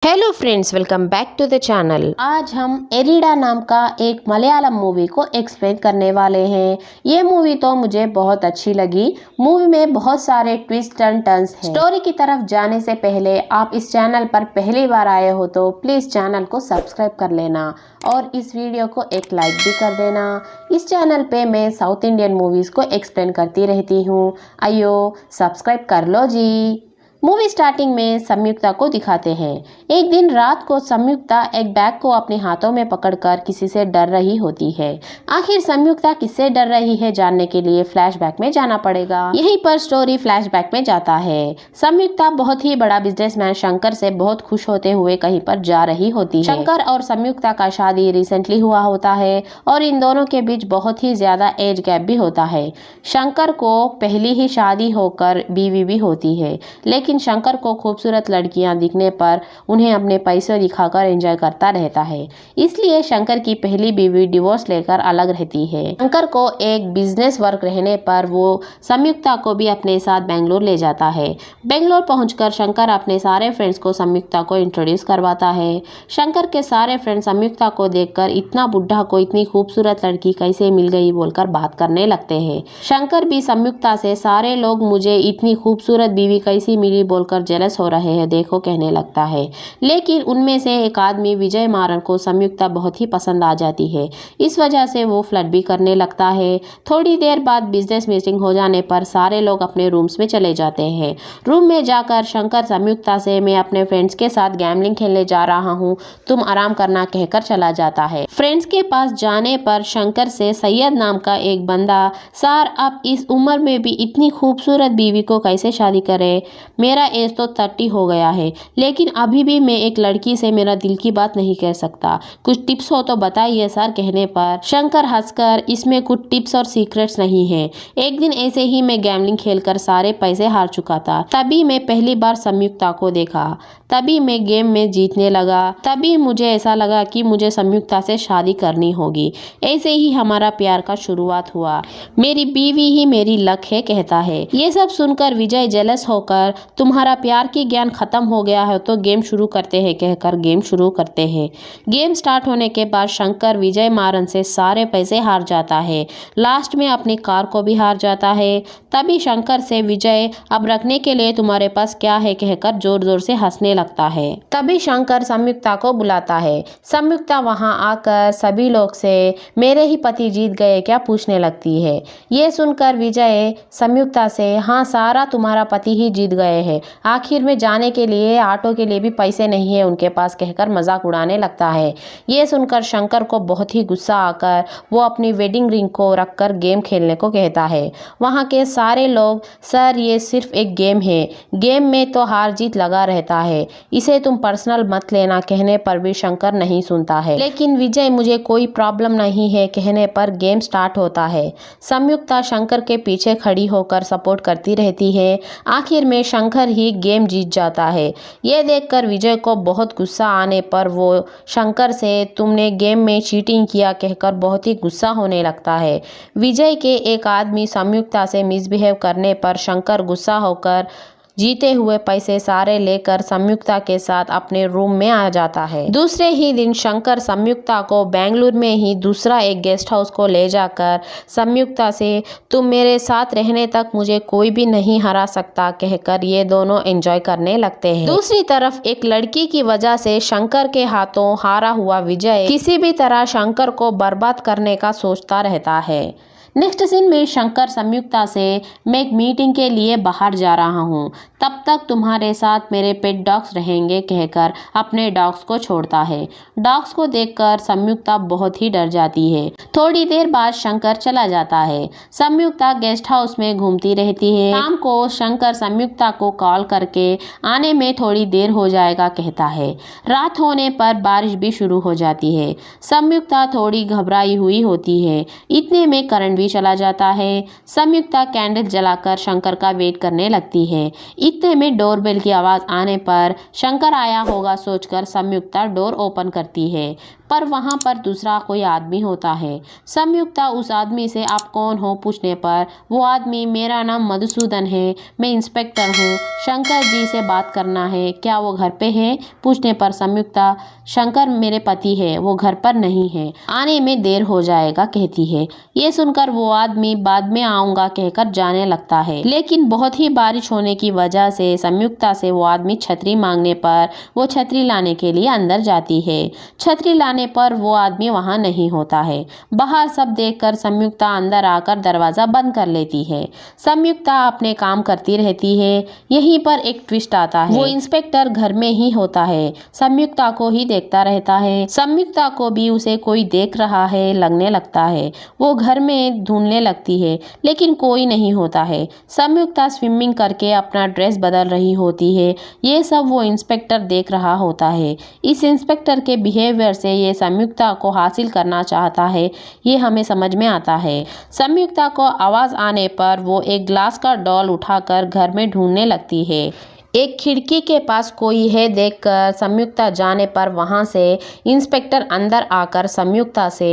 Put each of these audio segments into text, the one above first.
Hello friends, welcome back to the channel. आज हम एरिडा नाम का एक मलयालम मूवी को एक्सप्लेन करने वाले हैं। ये मूवी तो मुझे बहुत अच्छी लगी। मूवी में बहुत सारे ट्विस्ट एंड टर्न्स हैं। स्टोरी की तरफ जाने से पहले आप इस चैनल पर पहली बार आए हो तो प्लीज चैनल को सब्सक्राइब कर लेना और इस वीडियो को एक लाइक भी कर देना। इस चैनल पे मैं साउथ इंडियन मूवीज को एक्सप्लेन करती रहती हूँ। आइयो सब्सक्राइब कर लो जी। मूवी स्टार्टिंग में संयुक्ता को दिखाते हैं। एक दिन रात को संयुक्ता एक बैग को अपने हाथों में पकड़कर किसी से डर रही होती है। आखिर संयुक्ता किससे डर रही है जानने के लिए फ्लैशबैक में जाना पड़ेगा। यहीं पर स्टोरी फ्लैशबैक में जाता है। संयुक्ता बहुत ही बड़ा बिजनेसमैन शंकर से बहुत खुश होते हुए कहीं पर जा रही होती है। शंकर और संयुक्ता का शादी रिसेंटली हुआ होता है और इन दोनों के बीच बहुत ही ज्यादा एज गैप भी होता है। शंकर को पहली ही शादी होकर बीवी भी होती है, लेकिन शंकर को खूबसूरत लड़कियां दिखने पर उन्हें अपने पैसे दिखाकर एंजॉय करता रहता है। इसलिए शंकर की पहली बीवी डिवोर्स लेकर अलग रहती है। शंकर को एक बिजनेस वर्क रहने पर वो संयुक्ता को भी अपने साथ बेंगलोर ले जाता है। बेंगलोर पहुंचकर शंकर अपने सारे फ्रेंड्स को संयुक्ता को इंट्रोड्यूस करवाता है। शंकर के सारे फ्रेंड्स संयुक्ता को देखकर इतना बुढ़ा को इतनी खूबसूरत लड़की कैसे मिल गई बोलकर बात करने लगते हैं। शंकर भी संयुक्ता से सारे लोग मुझे इतनी खूबसूरत बीवी कैसी मिली बोलकर जेलस हो रहे हैं देखो कहने लगता है। लेकिन उनमें से एक आदमी विजय मारन को संयुक्ता बहुत ही पसंद आ जाती है। इस वजह से वो फ्लर्ट भी करने लगता है। थोड़ी देर बाद बिजनेस मीटिंग हो जाने पर सारे लोग अपने रूम्स में चले जाते हैं। रूम में जाकर शंकर संयुक्ता से मैं अपने फ्रेंड्स के साथ गैम्बलिंग खेलने जा रहा हूँ, तुम आराम करना कहकर चला जाता है। फ्रेंड्स के पास जाने पर शंकर से सैयद नाम का एक बंदा, सर आप इस उम्र में भी इतनी खूबसूरत बीवी को कैसे शादी करे? मेरा एज तो 30 हो गया है, लेकिन अभी भी मैं एक लड़की से मेरा दिल की बात नहीं कह सकता। कुछ टिप्स हो तो बताइए सर कहने पर शंकर हंसकर, इसमें कुछ टिप्स और सीक्रेट्स नहीं है। एक दिन ऐसे ही मैं गैम्बलिंग खेलकर सारे पैसे हार चुका था। तभी मैं पहली बार संयुक्ता को देखा, तभी मैं गेम में जीतने लगा। तभी मुझे ऐसा लगा कि मुझे संयुक्ता से शादी करनी होगी। ऐसे ही हमारा प्यार का शुरुआत हुआ। मेरी बीवी ही मेरी लक है कहता है। ये सब सुनकर विजय जेलस होकर, तुम्हारा प्यार की ज्ञान खत्म हो गया है तो गेम शुरू करते हैं कहकर गेम शुरू करते हैं। गेम स्टार्ट होने के बाद शंकर विजय मारन से सारे पैसे हार जाता है। लास्ट में अपनी कार को भी हार जाता है। तभी शंकर से विजय, अब रखने के लिए तुम्हारे पास क्या है कहकर जोर जोर से हंसने लगता है। तभी शंकर संयुक्ता को बुलाता है। संयुक्ता वहां आकर सभी लोग से मेरे ही पति जीत गए क्या पूछने लगती है। ये सुनकर विजय संयुक्ता से, हाँ सारा तुम्हारा पति ही जीत गए हैं, आखिर में जाने के लिए ऑटो के लिए भी पैसे नहीं है उनके पास कहकर मजाक उड़ाने लगता है। ये सुनकर शंकर को बहुत ही गुस्सा आकर वो अपनी वेडिंग रिंग को रखकर गेम खेलने को कहता है। वहाँ के सारे लोग, सर ये सिर्फ एक गेम है, गेम में तो हार जीत लगा रहता है, इसे तुम पर्सनल मत लेना कहने पर भी शंकर नहीं सुनता है। लेकिन विजय, मुझे कोई प्रॉब्लम नहीं है कहने पर गेम स्टार्ट होता है। संयुक्ता शंकर के पीछे खड़ी होकर सपोर्ट करती रहती है। आखिर में शंकर ही गेम जीत जाता है। ये देखकर विजय को बहुत गुस्सा आने पर वो शंकर से, तुमने गेम में चीटिंग किया कहकर बहुत ही गुस्सा होने लगता है। विजय के एक आदमी संयुक्ता से मिसबिहेव करने पर शंकर गुस्सा होकर जीते हुए पैसे सारे लेकर संयुक्ता के साथ अपने रूम में आ जाता है। दूसरे ही दिन शंकर संयुक्ता को बेंगलुरु में ही दूसरा एक गेस्ट हाउस को ले जाकर संयुक्ता से, तुम मेरे साथ रहने तक मुझे कोई भी नहीं हरा सकता कहकर ये दोनों एंजॉय करने लगते हैं। दूसरी तरफ एक लड़की की वजह से शंकर के हाथों हारा हुआ विजय किसी भी तरह शंकर को बर्बाद करने का सोचता रहता है। नेक्स्ट सीन में शंकर संयुक्ता से, मैं एक मीटिंग के लिए बाहर जा रहा हूँ, तब तक तुम्हारे साथ मेरे पेट डॉग्स रहेंगे कहकर अपने डॉग्स को छोड़ता है। डॉग्स को देखकर संयुक्ता बहुत ही डर जाती है। थोड़ी देर बाद शंकर चला जाता है। संयुक्ता गेस्ट हाउस में घूमती रहती है। शाम को शंकर संयुक्ता को कॉल करके आने में थोड़ी देर हो जाएगा कहता है। रात होने पर बारिश भी शुरू हो जाती है। संयुक्ता थोड़ी घबराई हुई होती है। इतने में करंट भी चला जाता है। संयुक्ता कैंडल जलाकर शंकर का वेट करने लगती है। इतने में डोरबेल की आवाज आने पर शंकर आया होगा सोचकर संयुक्ता डोर ओपन करती है, पर वहाँ पर दूसरा कोई आदमी होता है। संयुक्ता उस आदमी से आप कौन हो पूछने पर वो आदमी मेरा नाम मधुसूदन है, मैं इंस्पेक्टर हूँ, शंकर जी से बात करना है, क्या वो घर पे है पूछने पर संयुक्ता शंकर मेरे पति है, वो घर पर नहीं है, आने में देर हो जाएगा कहती है। ये सुनकर वो आदमी बाद में आऊंगा कहकर जाने लगता है। लेकिन बहुत ही बारिश होने की वजह से संयुक्ता से वो आदमी छतरी मांगने पर वो छतरी लाने के लिए अंदर जाती है। छतरी लाने पर वो आदमी वहां नहीं होता है। बाहर सब देखकर संयुक्ता अंदर आकर दरवाजा बंद कर लेती है। संयुक्ता अपने काम करती रहती है। यहीं पर एक ट्विस्ट आता है। वो इंस्पेक्टर घर में ही होता है, संयुक्ता को ही देखता रहता है। संयुक्ता को भी उसे कोई देख रहा है लगने लगता है। वो घर में ढूंढने लगती है लेकिन कोई नहीं होता है। संयुक्ता स्विमिंग करके अपना ड्रेस बदल रही होती है। ये सब वो इंस्पेक्टर देख रहा होता है। इस इंस्पेक्टर के बिहेवियर से ये संयुक्ता को हासिल करना चाहता है, ये हमें समझ में आता है। संयुक्ता को आवाज आने पर वो एक ग्लास का डॉल उठाकर घर में ढूंढने लगती है। एक खिड़की के पास कोई है देखकर संयुक्ता जाने पर वहां से इंस्पेक्टर अंदर आकर संयुक्ता से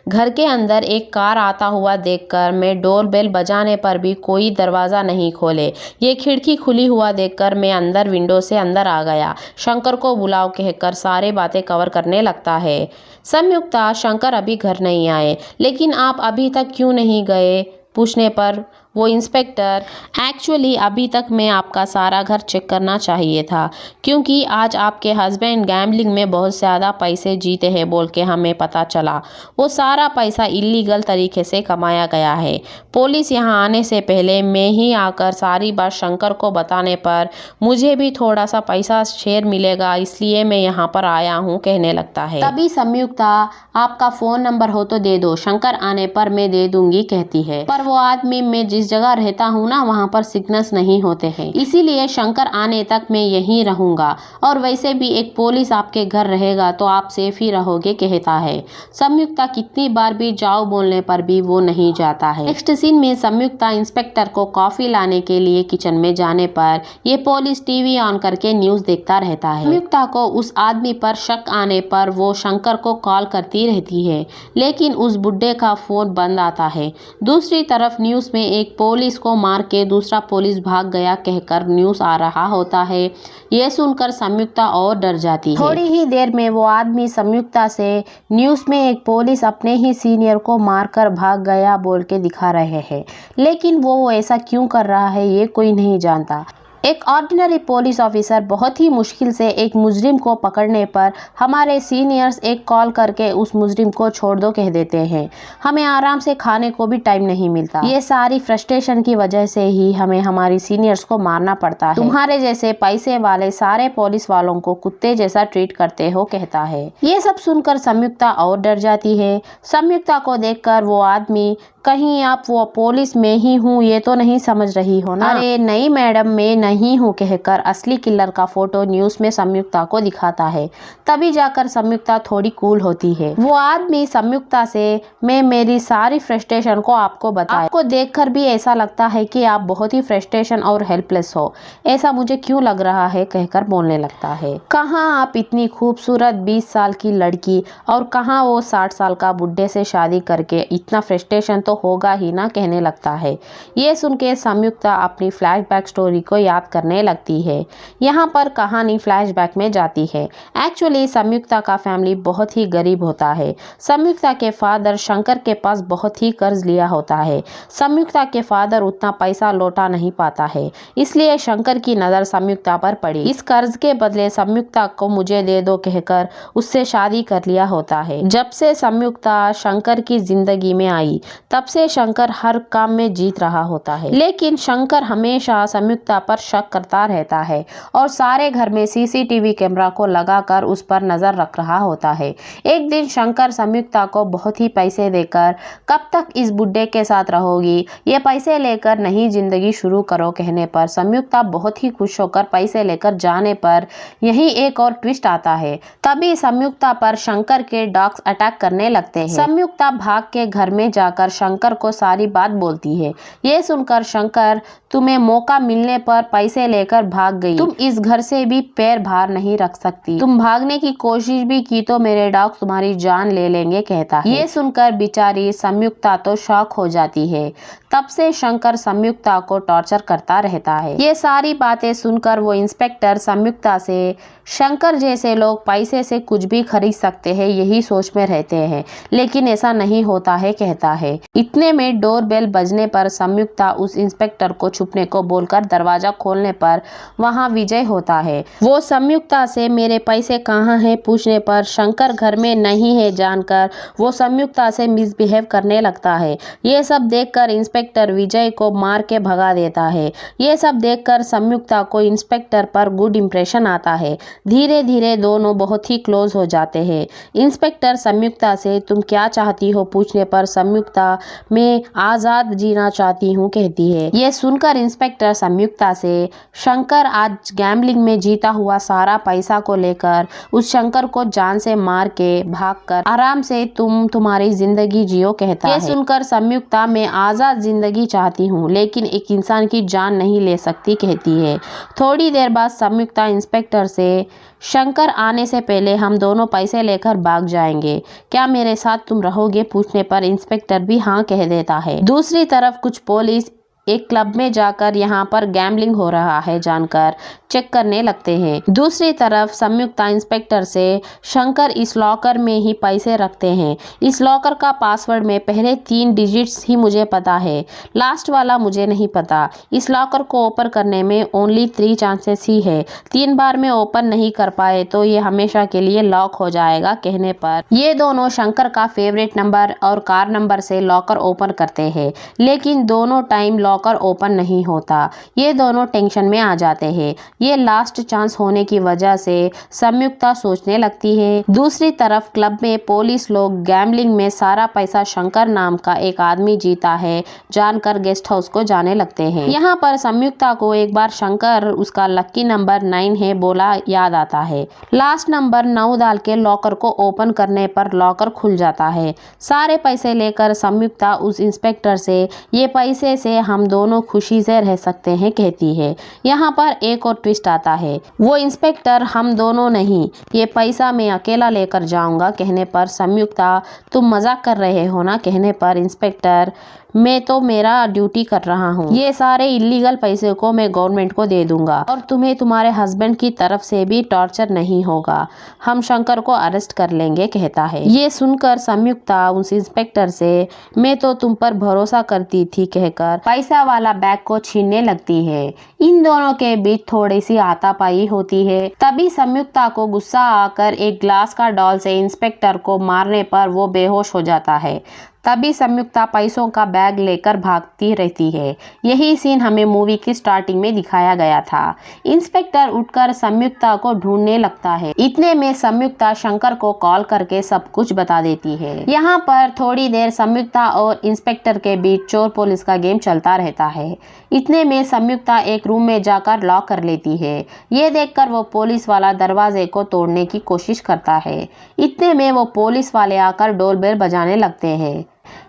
घर के अंदर एक कार आता हुआ देखकर मैं डोर बेल बजाने पर भी कोई दरवाज़ा नहीं खोले, ये खिड़की खुली हुआ देखकर मैं अंदर विंडो से अंदर आ गया, शंकर को बुलाओ कहकर सारे बातें कवर करने लगता है। संयुक्ता शंकर अभी घर नहीं आए, लेकिन आप अभी तक क्यों नहीं गए पूछने पर वो इंस्पेक्टर एक्चुअली अभी तक मैं आपका सारा घर चेक करना चाहिए था, क्योंकि आज आपके हस्बैंड गैम्बलिंग में बहुत ज़्यादा पैसे जीते हैं बोल के हमें पता चला। वो सारा पैसा इलीगल तरीके से कमाया गया है। पुलिस यहाँ आने से पहले मैं ही आकर सारी बात शंकर को बताने पर मुझे भी थोड़ा सा पैसा शेयर मिलेगा, इसलिए मैं यहाँ पर आया हूँ कहने लगता है। तभी संयुक्ता आपका फ़ोन नंबर हो तो दे दो, शंकर आने पर मैं दे दूंगी कहती है। पर वो आदमी मैं जिस जगह रहता हूँ ना वहाँ पर सिग्नल्स नहीं होते हैं, इसीलिए शंकर आने तक मैं यहीं रहूंगा, और वैसे भी एक पुलिस आपके घर रहेगा तो आप सेफ ही रहोगे कहता है। संयुक्ता कितनी बार भी जाओ बोलने पर भी वो नहीं जाता है। नेक्स्ट सीन में संयुक्ता इंस्पेक्टर को कॉफी लाने के लिए किचन में जाने पर ये पुलिस टीवी ऑन करके न्यूज देखता रहता है। संयुक्ता को उस आदमी पर शक आने पर वो शंकर को कॉल करती रहती है, लेकिन उस बुड्ढे का फोन बंद आता है। दूसरी तरफ न्यूज में एक पुलिस को मार के दूसरा पुलिस भाग गया कहकर न्यूज आ रहा होता है। ये सुनकर संयुक्ता और डर जाती है। थोड़ी ही देर में वो आदमी संयुक्ता से न्यूज में एक पुलिस अपने ही सीनियर को मारकर भाग गया बोल के दिखा रहे हैं, लेकिन वो ऐसा क्यों कर रहा है ये कोई नहीं जानता। एक ऑर्डिनरी पुलिस ऑफिसर बहुत ही मुश्किल से एक मुजरिम को पकड़ने पर हमारे सीनियर्स एक कॉल करके उस मुजरिम को छोड़ दो कह देते हैं। हमें आराम से खाने को भी टाइम नहीं मिलता। ये सारी फ्रस्ट्रेशन की वजह से ही हमें हमारी सीनियर्स को मारना पड़ता है। तुम्हारे जैसे पैसे वाले सारे पुलिस वालों को कुत्ते जैसा ट्रीट करते हो कहता है। ये सब सुनकर संयुक्ता और डर जाती है। संयुक्ता को देखकर वो आदमी कहीं आप वो पुलिस में ही हूँ ये तो नहीं समझ रही हो ना। अरे नहीं मैडम मैं नहीं हूँ कहकर असली किलर का फोटो न्यूज में संयुक्ता को दिखाता है। तभी जाकर संयुक्ता थोड़ी कूल होती है। वो आदमी संयुक्ता से मैं मेरी सारी फ्रस्ट्रेशन को आपको बताया, आपको देखकर भी ऐसा लगता है कि आप बहुत ही फ्रस्ट्रेशन और हेल्पलेस हो, ऐसा मुझे क्यों लग रहा है कहकर बोलने लगता है। कहाँ आप इतनी खूबसूरत 20 साल की लड़की और कहाँ वो 60 साल का बुढ़े से शादी करके, इतना फ्रस्ट्रेशन तो होगा ही ना कहने लगता है। ये सुन के संयुक्ता अपनी फ्लैशबैक स्टोरी को याद करने लगती है। यहाँ पर कहानी फ्लैशबैक में जाती है। एक्चुअली संयुक्ता का फैमिली बहुत ही गरीब होता है। संयुक्ता के फादर शंकर के पास बहुत ही कर्ज लिया होता है। संयुक्ता के फादर उतना पैसा लौटा नहीं पाता है, इसलिए शंकर की नज़र संयुक्ता पर पड़ी। इस कर्ज के बदले संयुक्ता को मुझे दे दो कहकर उससे शादी कर लिया होता है। जब से संयुक्ता शंकर की जिंदगी में आई तब से शंकर हर काम में जीत रहा होता है, लेकिन शंकर हमेशा संयुक्ता पर शक करता रहता है और सारे घर में सीसीटीवी कैमरा को लगाकर उस पर नजर रख रहा होता है। एक दिन शंकर संयुक्ता को बहुत ही पैसे देकर कब तक इस बुड्ढे के साथ रहोगी, ये पैसे लेकर नई जिंदगी शुरू करो कहने पर संयुक्ता बहुत ही खुश होकर पैसे लेकर जाने पर यही एक और ट्विस्ट आता है। तभी संयुक्ता पर शंकर के डॉग्स अटैक करने लगते हैं। संयुक्ता भाग के घर में जाकर शंकर को सारी बात बोलती है। ये सुनकर शंकर तुम्हें मौका मिलने पर पैसे लेकर भाग गई, तुम इस घर से भी पैर बाहर नहीं रख सकती, तुम भागने की कोशिश भी की तो मेरे डॉग तुम्हारी जान ले लेंगे कहता है। ये सुनकर बेचारी संयुक्ता तो शॉक हो जाती है। तब से शंकर संयुक्ता को टॉर्चर करता रहता है। ये सारी बातें सुनकर वो इंस्पेक्टर संयुक्ता से शंकर जैसे लोग पैसे से कुछ भी खरीद सकते हैं यही सोच में रहते हैं, लेकिन ऐसा नहीं होता है कहता है। इतने में डोर बेल बजने पर संयुक्ता उस इंस्पेक्टर को छुपने को बोलकर दरवाजा खोलने पर वहां विजय होता है। वो संयुक्ता से मेरे पैसे कहाँ हैं पूछने पर शंकर घर में नहीं है जानकर वो संयुक्ता से मिसबिहेव करने लगता है। ये सब देखकर इंस्पेक्टर विजय को मार के भगा देता है। ये सब देखकर संयुक्ता को इंस्पेक्टर पर गुड इंप्रेशन आता है। धीरे धीरे दोनों बहुत ही क्लोज हो जाते हैं। इंस्पेक्टर संयुक्ता से तुम क्या चाहती हो पूछने पर संयुक्ता मैं आज़ाद जीना चाहती हूँ कहती है। ये सुनकर इंस्पेक्टर संयुक्ता से शंकर आज गैम्बलिंग में जीता हुआ सारा पैसा को लेकर उस शंकर को जान से मार के भागकर आराम से तुम्हारी जिंदगी जियो कहता है। ये सुनकर संयुक्ता मैं आज़ाद जिंदगी चाहती हूँ लेकिन एक इंसान की जान नहीं ले सकती कहती है। थोड़ी देर बाद संयुक्ता इंस्पेक्टर से शंकर आने से पहले हम दोनों पैसे लेकर भाग जाएंगे, क्या मेरे साथ तुम रहोगे पूछने पर इंस्पेक्टर भी हाँ कह देता है। दूसरी तरफ कुछ पुलिस एक क्लब में जाकर यहाँ पर गैम्बलिंग हो रहा है जानकर चेक करने लगते हैं। दूसरी तरफ संयुक्ता इंस्पेक्टर से शंकर इस लॉकर में ही पैसे रखते हैं, इस लॉकर का पासवर्ड में पहले 3 डिजिट्स ही मुझे पता है, लास्ट वाला मुझे नहीं पता। इस लॉकर को ओपन करने में ओनली 3 चांसेस ही है, 3 बार में ओपन नहीं कर पाए तो ये हमेशा के लिए लॉक हो जाएगा कहने पर ये दोनों शंकर का फेवरेट नंबर और कार नंबर से लॉकर ओपन करते हैं, लेकिन दोनों टाइम लॉकर ओपन नहीं होता। ये दोनों टेंशन में आ जाते हैं। ये लास्ट चांस होने की वजह से संयुक्ता सोचने लगती है। दूसरी तरफ क्लब में पुलिस लोग गैम्बलिंग में सारा पैसा शंकर नाम का एक आदमी जीता है जानकर गेस्ट हाउस को जाने लगते हैं। यहाँ पर संयुक्ता को एक बार शंकर उसका लकी नंबर 9 है बोला याद आता है। लास्ट नंबर 9 डाल के लॉकर को ओपन करने पर लॉकर खुल जाता है। सारे पैसे लेकर संयुक्ता उस इंस्पेक्टर से ये पैसे से हम दोनों खुशी से रह सकते हैं कहती है। यहाँ पर एक और ट्विस्ट आता है, वो इंस्पेक्टर हम दोनों नहीं, ये पैसा मैं अकेला लेकर जाऊंगा कहने पर संयुक्ता तुम मजाक कर रहे हो ना कहने पर इंस्पेक्टर मैं तो मेरा ड्यूटी कर रहा हूँ, ये सारे इलीगल पैसे को मैं गवर्नमेंट को दे दूंगा और तुम्हें तुम्हारे हस्बैंड की तरफ से भी टॉर्चर नहीं होगा, हम शंकर को अरेस्ट कर लेंगे कहता है। ये सुनकर संयुक्ता उस इंस्पेक्टर से मैं तो तुम पर भरोसा करती थी कहकर पैसा वाला बैग को छीनने लगती है। इन दोनों के बीच थोड़ी सी हाथापाई होती है। तभी संयुक्ता को गुस्सा आकर एक ग्लास का डॉल से इंस्पेक्टर को मारने पर वो बेहोश हो जाता है। तभी संयुक्ता पैसों का बैग लेकर भागती रहती है। यही सीन हमें मूवी की स्टार्टिंग में दिखाया गया था। इंस्पेक्टर उठकर संयुक्ता को ढूंढने लगता है। इतने में संयुक्ता शंकर को कॉल करके सब कुछ बता देती है। यहाँ पर थोड़ी देर संयुक्ता और इंस्पेक्टर के बीच चोर पुलिस का गेम चलता रहता है। इतने में संयुक्ता एक रूम में जाकर लॉक कर लेती है। ये देखकर वो पुलिस वाला दरवाजे को तोड़ने की कोशिश करता है। इतने में वो पुलिस वाले आकर डोर बेल बजाने लगते हैं।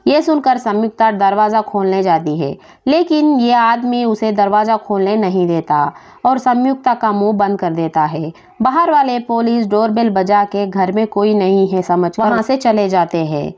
ये सुनकर संयुक्ता दरवाज़ा खोलने जाती है, लेकिन ये आदमी उसे दरवाज़ा खोलने नहीं देता और संयुक्ता का मुंह बंद कर देता है। बाहर वाले पुलिस डोरबेल बजा के घर में कोई नहीं है समझकर वहाँ से चले जाते हैं।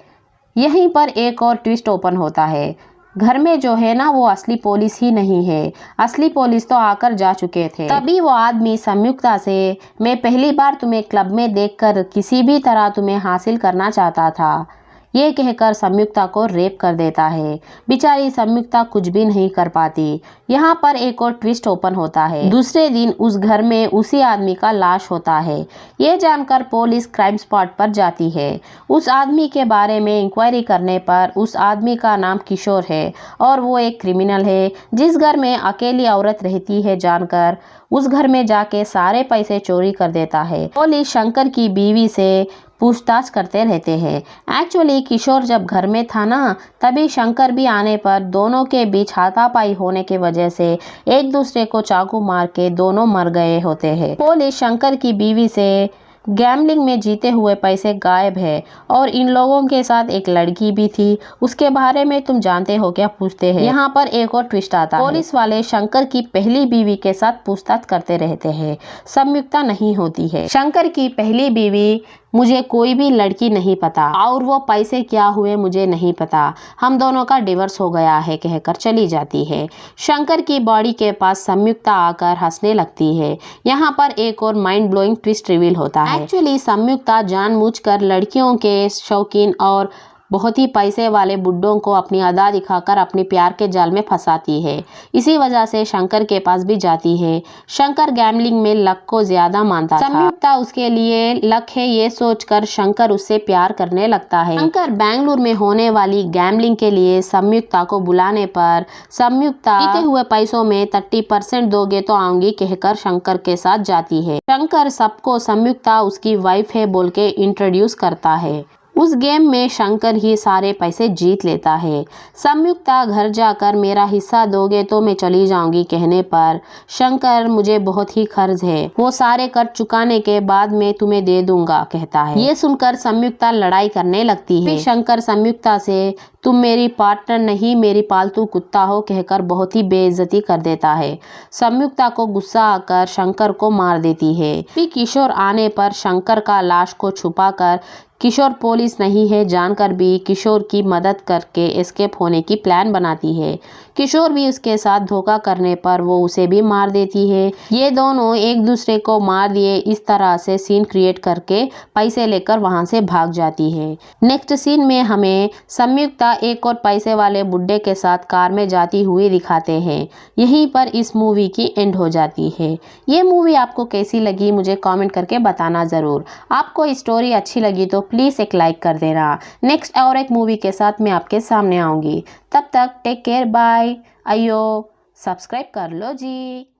यहीं पर एक और ट्विस्ट ओपन होता है। घर में जो है ना वो असली पुलिस ही नहीं है, असली पुलिस तो आकर जा चुके थे। तभी वो आदमी संयुक्ता से मैं पहली बार तुम्हें क्लब में देखकर किसी भी तरह तुम्हें हासिल करना चाहता था, ये कहकर संयुक्ता को रेप कर देता है। बेचारी संयुक्ता कुछ भी नहीं कर पाती। यहाँ पर एक और ट्विस्ट ओपन होता है। दूसरे दिन उस घर में उसी आदमी का लाश होता है। ये जानकर पुलिस क्राइम स्पॉट पर जाती है। उस आदमी के बारे में इंक्वायरी करने पर उस आदमी का नाम किशोर है और वो एक क्रिमिनल है। जिस घर में अकेली औरत रहती है जानकर उस घर में जाके सारे पैसे चोरी कर देता है। पुलिस शंकर की बीवी से पूछताछ करते रहते हैं। एक्चुअली किशोर जब घर में था ना तभी शंकर भी आने पर दोनों के बीच हाथापाई होने की वजह से एक दूसरे को चाकू मार के दोनों मर गए होते हैं। पुलिस शंकर की बीवी से गैम्बलिंग में जीते हुए पैसे गायब है और इन लोगों के साथ एक लड़की भी थी, उसके बारे में तुम जानते हो क्या, पूछते हैं। यहाँ पर एक और ट्विस्ट आता है। पुलिस वाले शंकर की पहली बीवी के साथ पूछताछ करते रहते हैं। संयुक्ता नहीं होती है। शंकर की पहली बीवी, मुझे कोई भी लड़की नहीं पता और वो पैसे क्या हुए मुझे नहीं पता, हम दोनों का डिवोर्स हो गया है कहकर चली जाती है। शंकर की बॉडी के पास संयुक्ता आकर हंसने लगती है। यहाँ पर एक और माइंड ब्लोइंग ट्विस्ट रिवील होता है। एक्चुअली संयुक्ता जानबूझकर लड़कियों के शौकीन और बहुत ही पैसे वाले बुड्ढों को अपनी अदा दिखाकर अपने प्यार के जाल में फंसाती है। इसी वजह से शंकर के पास भी जाती है। शंकर गैम्बलिंग में लक को ज्यादा मानता था। संयुक्ता उसके लिए लक है ये सोचकर शंकर उससे प्यार करने लगता है। शंकर बेंगलुरु में होने वाली गैम्बलिंग के लिए संयुक्ता को बुलाने पर संयुक्ता जीते हुए पैसों में 30% दोगे तो आऊंगी कहकर शंकर के साथ जाती है। शंकर सबको संयुक्ता उसकी वाइफ है बोल के इंट्रोड्यूस करता है। उस गेम में शंकर ही सारे पैसे जीत लेता है। संयुक्ता घर जाकर मेरा हिस्सा दोगे तो मैं चली जाऊंगी कहने पर शंकर, मुझे बहुत ही कर्ज है, वो सारे कर्ज चुकाने के बाद मैं तुम्हें दे दूंगा कहता है। ये सुनकर संयुक्ता लड़ाई करने लगती है। शंकर संयुक्ता से तुम मेरी पार्टनर नहीं मेरी पालतू कुत्ता हो कहकर बहुत ही बेइज्जती कर देता है। संयुक्ता को गुस्सा आकर शंकर को मार देती है। फिर किशोर आने पर शंकर का लाश को छुपाकर किशोर पुलिस नहीं है जानकर भी किशोर की मदद करके एस्केप होने की प्लान बनाती है। किशोर भी उसके साथ धोखा करने पर वो उसे भी मार देती है। ये दोनों एक दूसरे को मार दिए इस तरह से सीन क्रिएट करके पैसे लेकर वहां से भाग जाती है। नेक्स्ट सीन में हमें संयुक्ता एक और पैसे वाले बुड्ढे के साथ कार में जाती हुई दिखाते हैं। यहीं पर इस मूवी की एंड हो जाती है। ये मूवी आपको कैसी लगी मुझे कमेंट करके बताना ज़रूर। आपको स्टोरी अच्छी लगी तो प्लीज़ एक लाइक कर देना। नेक्स्ट और एक मूवी के साथ मैं आपके सामने आऊँगी। तब तक टेक केयर, बाय। आइयो सब्सक्राइब कर लो जी।